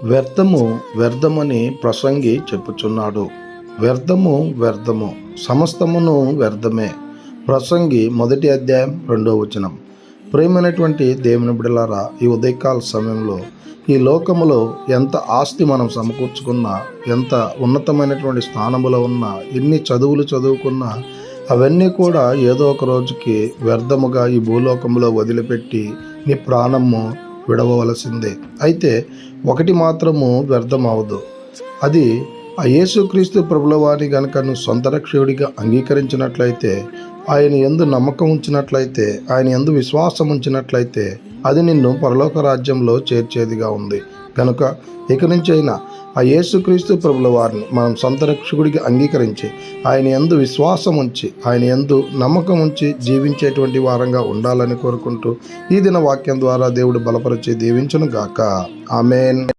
వ్యర్థము వ్యర్థమని ప్రసంగి చెప్పుచున్నాడు. వ్యర్థము వ్యర్థము సమస్తమును వ్యర్థమే. ప్రసంగి 1 అధ్యాయం 2వ వచనం. ప్రియమైనటువంటి దేవుని బిడ్డలారా, ఈ ఉదయకాల సమయంలో ఈ లోకములో ఎంత ఆస్తి మనం సమకూర్చుకున్నా, ఎంత ఉన్నతమైనటువంటి స్థానములో ఉన్నా, ఎన్ని చదువులు చదువుకున్నా అవన్నీ కూడా ఏదో ఒక రోజుకి వ్యర్థముగా ఈ భూలోకంలో వదిలిపెట్టి నీ ప్రాణము విడవవలసిందే. అయితే ఒకటి మాత్రము వ్యర్థమవదు. అది ఆ యేసుక్రీస్తు ప్రభుల వారిని గనుక నువ్వు సొంత రక్షకుడిగా అంగీకరించినట్లయితే, ఆయన యందు నమ్మకం ఉంచినట్లయితే, ఆయన యందు విశ్వాసం ఉంచినట్లయితే అది నిన్ను పరలోక రాజ్యంలో చేర్చేదిగా ఉంది. కనుక ఇక నుంచి అయినా ఆ యేసుక్రీస్తు ప్రభుల వారిని మనం సొంత రక్షకుడిగా అంగీకరించి ఆయన యందు విశ్వాసం ఉంచి, ఆయన యందు నమ్మకం ఉంచి జీవించేటువంటి వారంగా ఉండాలని కోరుకుంటూ ఈ దిన వాక్యం ద్వారా దేవుడు బలపరిచి దీవించును గాక. ఆమేన్.